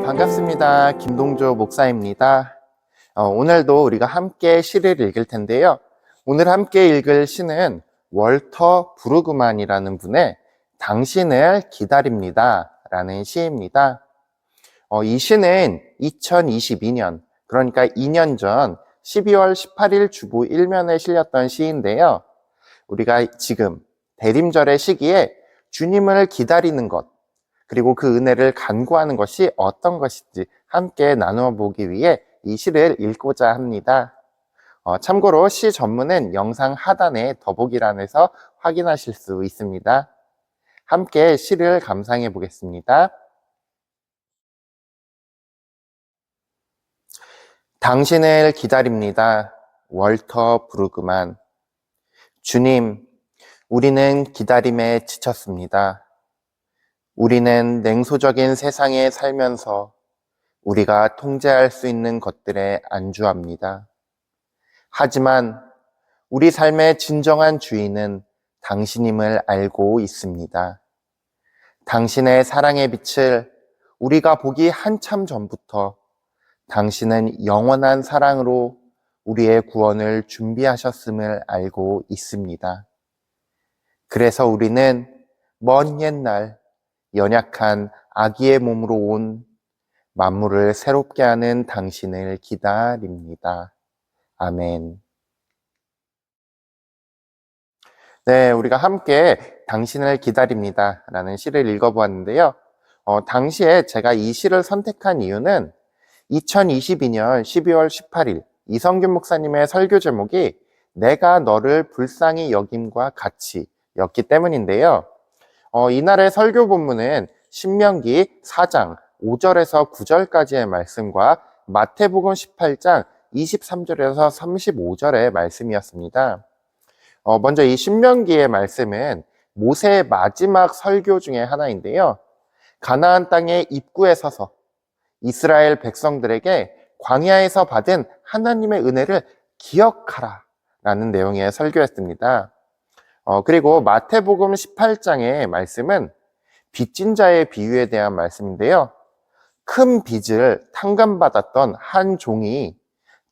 반갑습니다. 김동조 목사입니다. 오늘도 우리가 함께 시를 읽을 텐데요. 오늘 함께 읽을 시는 월터 브루그만이라는 분의 당신을 기다립니다 라는 시입니다. 이 시는 2022년, 그러니까 2년 전 12월 18일 주보 1면에 실렸던 시인데요. 우리가 지금 대림절의 시기에 주님을 기다리는 것, 그리고 그 은혜를 간구하는 것이 어떤 것인지 함께 나누어 보기 위해 이 시를 읽고자 합니다. 참고로 시 전문은 영상 하단에 더보기란에서 확인하실 수 있습니다. 함께 시를 감상해 보겠습니다. 당신을 기다립니다. 월터 브루그만. 주님, 우리는 기다림에 지쳤습니다. 우리는 냉소적인 세상에 살면서 우리가 통제할 수 있는 것들에 안주합니다. 하지만 우리 삶의 진정한 주인은 당신임을 알고 있습니다. 당신의 사랑의 빛을 우리가 보기 한참 전부터 당신은 영원한 사랑으로 우리의 구원을 준비하셨음을 알고 있습니다. 그래서 우리는 먼 옛날 연약한 아기의 몸으로 온 만물을 새롭게 하는 당신을 기다립니다. 아멘. 네, 우리가 함께 당신을 기다립니다 라는 시를 읽어보았는데요. 당시에 제가 이 시를 선택한 이유는 2022년 12월 18일 이성균 목사님의 설교 제목이 내가 너를 불쌍히 여김과 같이 였기 때문인데요. 이날의 설교 본문은 신명기 4장 5절에서 9절까지의 말씀과 마태복음 18장 23절에서 35절의 말씀이었습니다. 먼저 이 신명기의 말씀은 모세의 마지막 설교 중에 하나인데요. 가나안 땅의 입구에 서서 이스라엘 백성들에게 광야에서 받은 하나님의 은혜를 기억하라 라는 내용의 설교였습니다. 그리고 마태복음 18장의 말씀은 빚진 자의 비유에 대한 말씀인데요. 큰 빚을 탕감받았던 한 종이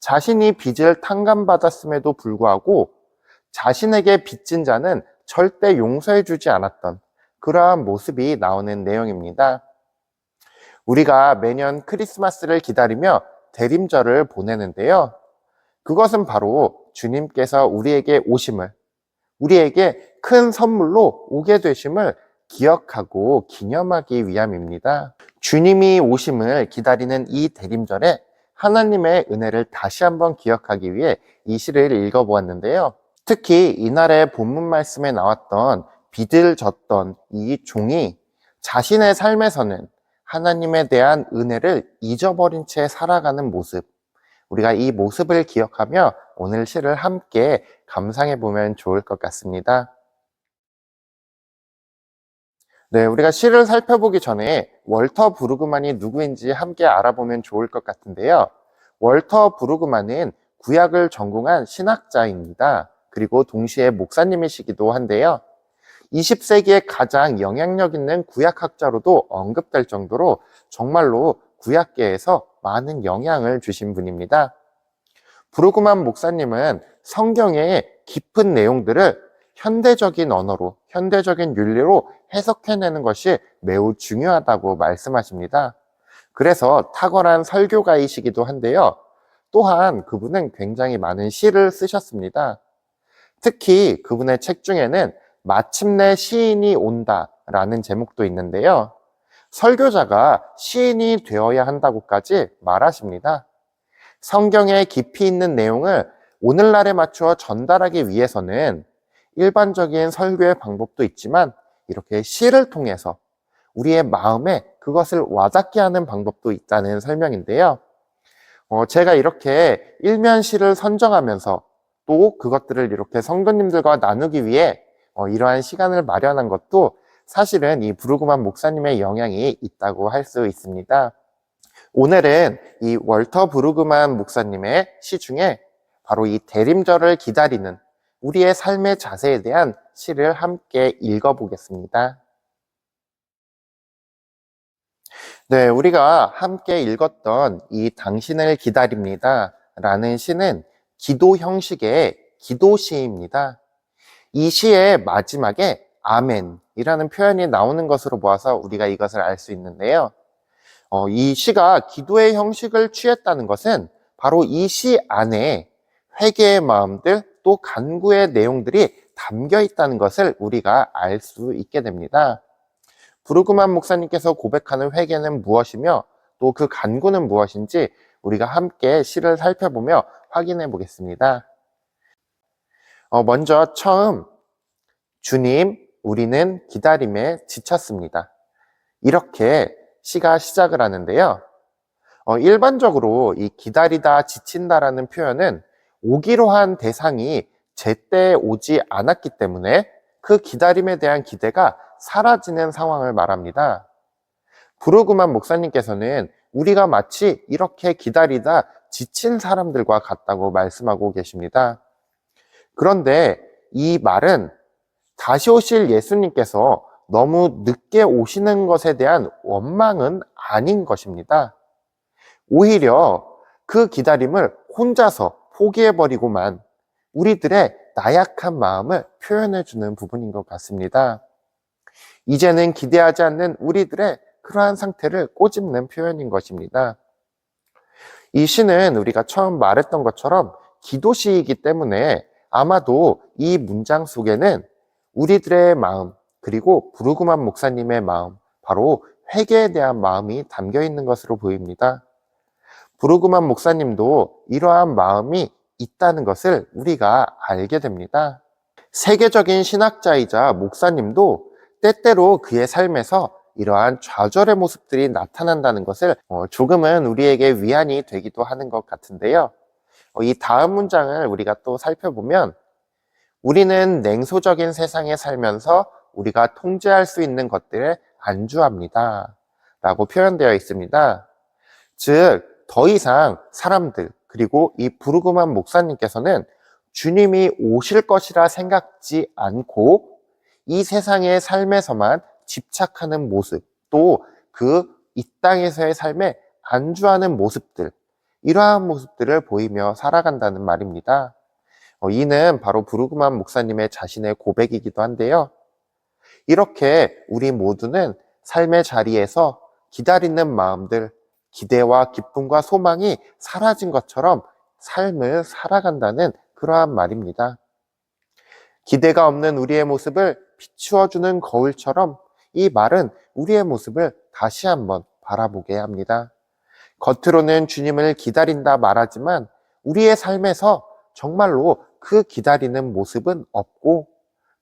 자신이 빚을 탕감받았음에도 불구하고 자신에게 빚진 자는 절대 용서해주지 않았던 그러한 모습이 나오는 내용입니다. 우리가 매년 크리스마스를 기다리며 대림절을 보내는데요. 그것은 바로 주님께서 우리에게 오심을, 우리에게 큰 선물로 오게 되심을 기억하고 기념하기 위함입니다. 주님이 오심을 기다리는 이 대림절에 하나님의 은혜를 다시 한번 기억하기 위해 이 시를 읽어보았는데요. 특히 이날의 본문 말씀에 나왔던 빚을 졌던 이 종이 자신의 삶에서는 하나님에 대한 은혜를 잊어버린 채 살아가는 모습, 우리가 이 모습을 기억하며 오늘 시를 함께 감상해 보면 좋을 것 같습니다. 네, 우리가 시를 살펴보기 전에 월터 브루그만이 누구인지 함께 알아보면 좋을 것 같은데요. 월터 브루그만은 구약을 전공한 신학자입니다. 그리고 동시에 목사님이시기도 한데요. 20세기에 가장 영향력 있는 구약학자로도 언급될 정도로 정말로 구약계에서 많은 영향을 주신 분입니다. 브루그만 목사님은 성경의 깊은 내용들을 현대적인 언어로, 현대적인 윤리로 해석해내는 것이 매우 중요하다고 말씀하십니다. 그래서 탁월한 설교가이시기도 한데요. 또한 그분은 굉장히 많은 시를 쓰셨습니다. 특히 그분의 책 중에는 마침내 시인이 온다라는 제목도 있는데요. 설교자가 시인이 되어야 한다고까지 말하십니다. 성경에 깊이 있는 내용을 오늘날에 맞추어 전달하기 위해서는 일반적인 설교의 방법도 있지만 이렇게 시를 통해서 우리의 마음에 그것을 와닿게 하는 방법도 있다는 설명인데요. 제가 이렇게 일면시를 선정하면서 또 그것들을 이렇게 성도님들과 나누기 위해 이러한 시간을 마련한 것도 사실은 이 브루그만 목사님의 영향이 있다고 할 수 있습니다. 오늘은 이 월터 브루그만 목사님의 시 중에 바로 이 대림절을 기다리는 우리의 삶의 자세에 대한 시를 함께 읽어보겠습니다. 네, 우리가 함께 읽었던 이 당신을 기다립니다 라는 시는 기도 형식의 기도시입니다. 이 시의 마지막에 아멘이라는 표현이 나오는 것으로 보아서 우리가 이것을 알 수 있는데요. 이 시가 기도의 형식을 취했다는 것은 바로 이 시 안에 회개의 마음들 또 간구의 내용들이 담겨 있다는 것을 우리가 알 수 있게 됩니다. 브루그만 목사님께서 고백하는 회개는 무엇이며 또 그 간구는 무엇인지 우리가 함께 시를 살펴보며 확인해 보겠습니다. 먼저 처음 주님, 우리는 기다림에 지쳤습니다. 이렇게 시가 시작을 하는데요. 일반적으로 이 기다리다 지친다라는 표현은 오기로 한 대상이 제때 오지 않았기 때문에 그 기다림에 대한 기대가 사라지는 상황을 말합니다. 브루그만 목사님께서는 우리가 마치 이렇게 기다리다 지친 사람들과 같다고 말씀하고 계십니다. 그런데 이 말은 다시 오실 예수님께서 너무 늦게 오시는 것에 대한 원망은 아닌 것입니다. 오히려 그 기다림을 혼자서 포기해버리고만 우리들의 나약한 마음을 표현해주는 부분인 것 같습니다. 이제는 기대하지 않는 우리들의 그러한 상태를 꼬집는 표현인 것입니다. 이 시는 우리가 처음 말했던 것처럼 기도시이기 때문에 아마도 이 문장 속에는 우리들의 마음, 그리고 브루그만 목사님의 마음, 바로 회개에 대한 마음이 담겨 있는 것으로 보입니다. 브루그만 목사님도 이러한 마음이 있다는 것을 우리가 알게 됩니다. 세계적인 신학자이자 목사님도 때때로 그의 삶에서 이러한 좌절의 모습들이 나타난다는 것을 조금은 우리에게 위안이 되기도 하는 것 같은데요. 이 다음 문장을 우리가 또 살펴보면 우리는 냉소적인 세상에 살면서 우리가 통제할 수 있는 것들을 안주합니다 라고 표현되어 있습니다. 즉, 더 이상 사람들 그리고 이 브루그만 목사님께서는 주님이 오실 것이라 생각지 않고 이 세상의 삶에서만 집착하는 모습, 또 그 이 땅에서의 삶에 안주하는 모습들, 이러한 모습들을 보이며 살아간다는 말입니다. 이는 바로 브루그만 목사님의 자신의 고백이기도 한데요. 이렇게 우리 모두는 삶의 자리에서 기다리는 마음들, 기대와 기쁨과 소망이 사라진 것처럼 삶을 살아간다는 그러한 말입니다. 기대가 없는 우리의 모습을 비추어주는 거울처럼 이 말은 우리의 모습을 다시 한번 바라보게 합니다. 겉으로는 주님을 기다린다 말하지만 우리의 삶에서 정말로 그 기다리는 모습은 없고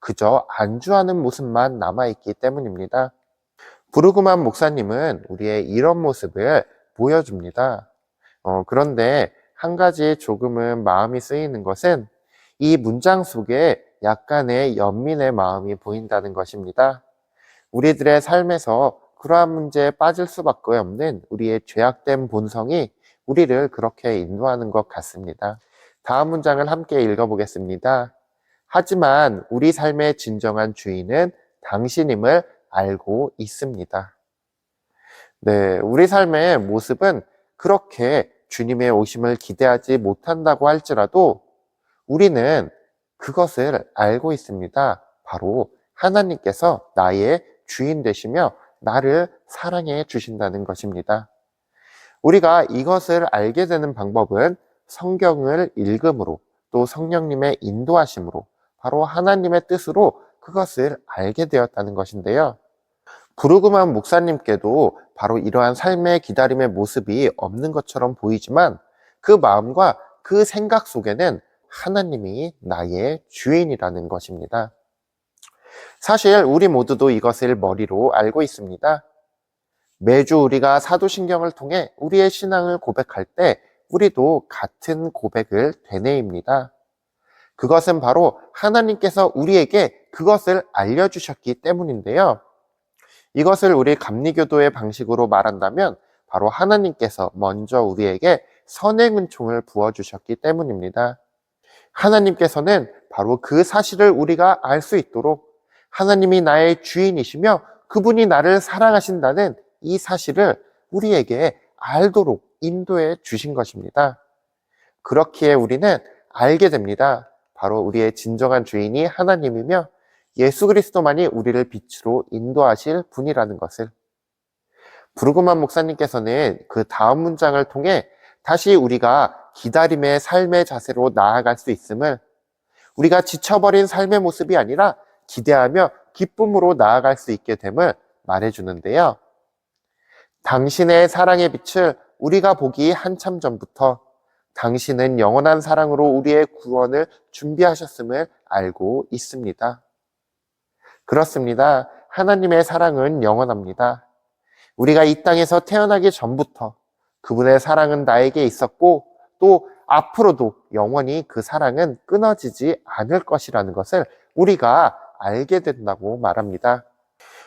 그저 안주하는 모습만 남아있기 때문입니다. 브루그만 목사님은 우리의 이런 모습을 보여줍니다. 그런데 한 가지 조금은 마음이 쓰이는 것은 이 문장 속에 약간의 연민의 마음이 보인다는 것입니다. 우리들의 삶에서 그러한 문제에 빠질 수밖에 없는 우리의 죄악된 본성이 우리를 그렇게 인도하는 것 같습니다. 다음 문장을 함께 읽어보겠습니다. 하지만 우리 삶의 진정한 주인은 당신임을 알고 있습니다. 네, 우리 삶의 모습은 그렇게 주님의 오심을 기대하지 못한다고 할지라도 우리는 그것을 알고 있습니다. 바로 하나님께서 나의 주인 되시며 나를 사랑해 주신다는 것입니다. 우리가 이것을 알게 되는 방법은 성경을 읽음으로 또 성령님의 인도하심으로 바로 하나님의 뜻으로 그것을 알게 되었다는 것인데요. 브루그만 목사님께도 바로 이러한 삶의 기다림의 모습이 없는 것처럼 보이지만 그 마음과 그 생각 속에는 하나님이 나의 주인이라는 것입니다. 사실 우리 모두도 이것을 머리로 알고 있습니다. 매주 우리가 사도신경을 통해 우리의 신앙을 고백할 때 우리도 같은 고백을 되뇌입니다. 그것은 바로 하나님께서 우리에게 그것을 알려주셨기 때문인데요. 이것을 우리 감리교도의 방식으로 말한다면 바로 하나님께서 먼저 우리에게 선행은총을 부어주셨기 때문입니다. 하나님께서는 바로 그 사실을 우리가 알 수 있도록 하나님이 나의 주인이시며 그분이 나를 사랑하신다는 이 사실을 우리에게 알도록 인도해 주신 것입니다. 그렇기에 우리는 알게 됩니다. 바로 우리의 진정한 주인이 하나님이며 예수 그리스도만이 우리를 빛으로 인도하실 분이라는 것을. 브루그만 목사님께서는 그 다음 문장을 통해 다시 우리가 기다림의 삶의 자세로 나아갈 수 있음을, 우리가 지쳐버린 삶의 모습이 아니라 기대하며 기쁨으로 나아갈 수 있게 됨을 말해주는데요. 당신의 사랑의 빛을 우리가 보기 한참 전부터 당신은 영원한 사랑으로 우리의 구원을 준비하셨음을 알고 있습니다. 그렇습니다. 하나님의 사랑은 영원합니다. 우리가 이 땅에서 태어나기 전부터 그분의 사랑은 나에게 있었고 또 앞으로도 영원히 그 사랑은 끊어지지 않을 것이라는 것을 우리가 알게 된다고 말합니다.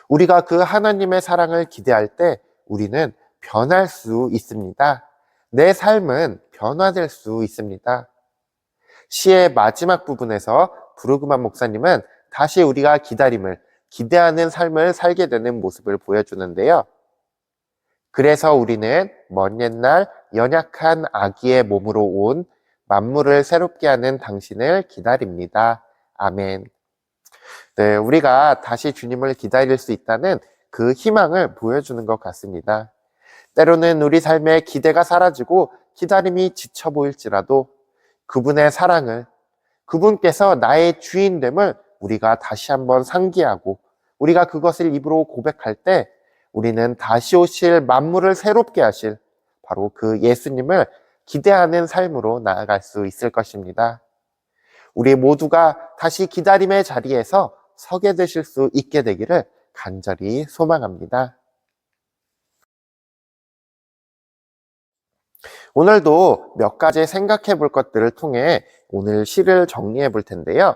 우리가 그 하나님의 사랑을 기대할 때 우리는 변할 수 있습니다. 내 삶은 변화될 수 있습니다. 시의 마지막 부분에서 브루그만 목사님은 다시 우리가 기다림을, 기대하는 삶을 살게 되는 모습을 보여주는데요. 그래서 우리는 먼 옛날 연약한 아기의 몸으로 온 만물을 새롭게 하는 당신을 기다립니다. 아멘. 네, 우리가 다시 주님을 기다릴 수 있다는 그 희망을 보여주는 것 같습니다. 때로는 우리 삶에 기대가 사라지고 기다림이 지쳐 보일지라도 그분의 사랑을, 그분께서 나의 주인됨을 우리가 다시 한번 상기하고 우리가 그것을 입으로 고백할 때 우리는 다시 오실 만물을 새롭게 하실 바로 그 예수님을 기대하는 삶으로 나아갈 수 있을 것입니다. 우리 모두가 다시 기다림의 자리에서 서게 되실 수 있게 되기를 간절히 소망합니다. 오늘도 몇 가지 생각해 볼 것들을 통해 오늘 시를 정리해 볼 텐데요.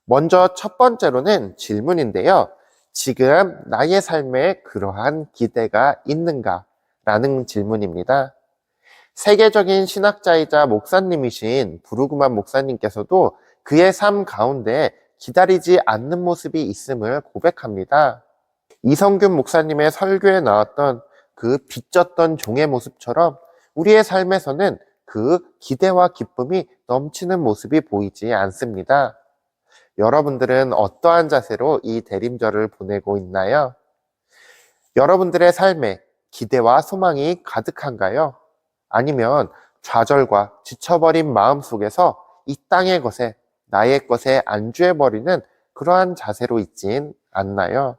먼저 첫 번째로는 질문인데요. 지금 나의 삶에 그러한 기대가 있는가? 라는 질문입니다. 세계적인 신학자이자 목사님이신 브루그만 목사님께서도 그의 삶 가운데 기다리지 않는 모습이 있음을 고백합니다. 이성균 목사님의 설교에 나왔던 그 빚졌던 종의 모습처럼 우리의 삶에서는 그 기대와 기쁨이 넘치는 모습이 보이지 않습니다. 여러분들은 어떠한 자세로 이 대림절을 보내고 있나요? 여러분들의 삶에 기대와 소망이 가득한가요? 아니면 좌절과 지쳐버린 마음 속에서 이 땅의 것에, 나의 것에 안주해버리는 그러한 자세로 있진 않나요?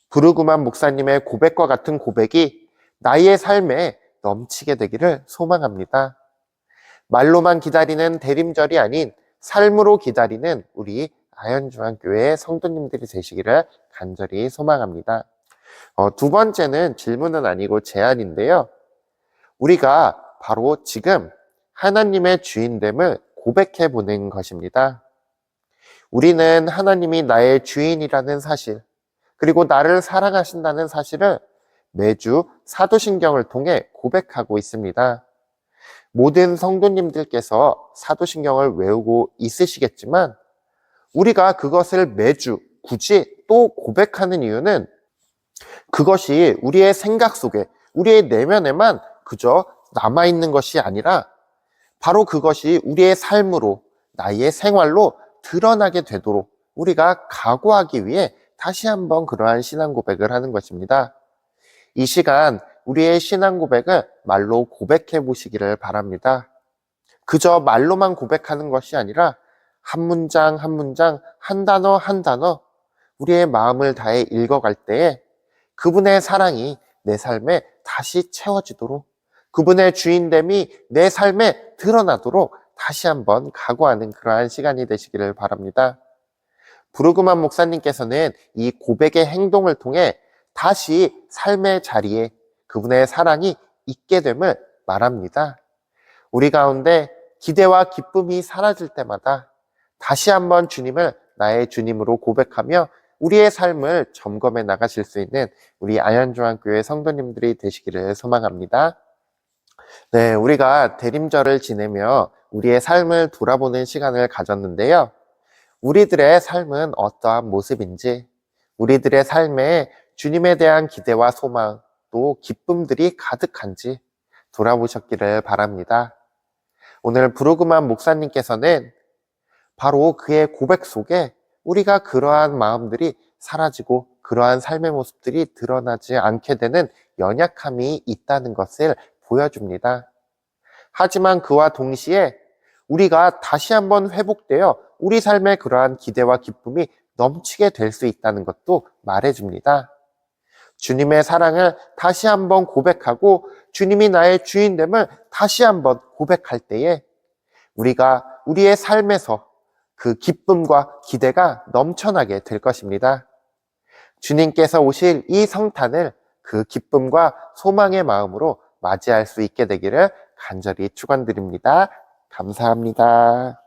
브루그만 목사님의 고백과 같은 고백이 나의 삶에 넘치게 되기를 소망합니다. 말로만 기다리는 대림절이 아닌 삶으로 기다리는 우리 아현중앙교회 성도님들이 되시기를 간절히 소망합니다. 두 번째는 질문은 아니고 제안인데요. 우리가 바로 지금 하나님의 주인됨을 고백해 보는 것입니다. 우리는 하나님이 나의 주인이라는 사실, 그리고 나를 사랑하신다는 사실을 매주 사도신경을 통해 고백하고 있습니다. 모든 성도님들께서 사도신경을 외우고 있으시겠지만 우리가 그것을 매주 굳이 또 고백하는 이유는 그것이 우리의 생각 속에, 우리의 내면에만 그저 남아있는 것이 아니라 바로 그것이 우리의 삶으로, 나의 생활로 드러나게 되도록 우리가 각오하기 위해 다시 한번 그러한 신앙 고백을 하는 것입니다. 이 시간 우리의 신앙 고백을 말로 고백해 보시기를 바랍니다. 그저 말로만 고백하는 것이 아니라 한 문장 한 문장, 한 단어 한 단어 우리의 마음을 다해 읽어갈 때에 그분의 사랑이 내 삶에 다시 채워지도록, 그분의 주인됨이 내 삶에 드러나도록 다시 한번 각오하는 그러한 시간이 되시기를 바랍니다. 브루그만 목사님께서는 이 고백의 행동을 통해 다시 삶의 자리에 그분의 사랑이 있게 됨을 말합니다. 우리 가운데 기대와 기쁨이 사라질 때마다 다시 한번 주님을 나의 주님으로 고백하며 우리의 삶을 점검해 나가실 수 있는 우리 아현중앙교회 성도님들이 되시기를 소망합니다. 네, 우리가 대림절을 지내며 우리의 삶을 돌아보는 시간을 가졌는데요. 우리들의 삶은 어떠한 모습인지, 우리들의 삶에 주님에 대한 기대와 소망, 또 기쁨들이 가득한지 돌아보셨기를 바랍니다. 오늘 브루그만 목사님께서는 바로 그의 고백 속에 우리가 그러한 마음들이 사라지고 그러한 삶의 모습들이 드러나지 않게 되는 연약함이 있다는 것을 보여줍니다. 하지만 그와 동시에 우리가 다시 한번 회복되어 우리 삶의 그러한 기대와 기쁨이 넘치게 될 수 있다는 것도 말해줍니다. 주님의 사랑을 다시 한번 고백하고 주님이 나의 주인됨을 다시 한번 고백할 때에 우리가 우리의 삶에서 그 기쁨과 기대가 넘쳐나게 될 것입니다. 주님께서 오실 이 성탄을 그 기쁨과 소망의 마음으로 맞이할 수 있게 되기를 간절히 축원드립니다. 감사합니다.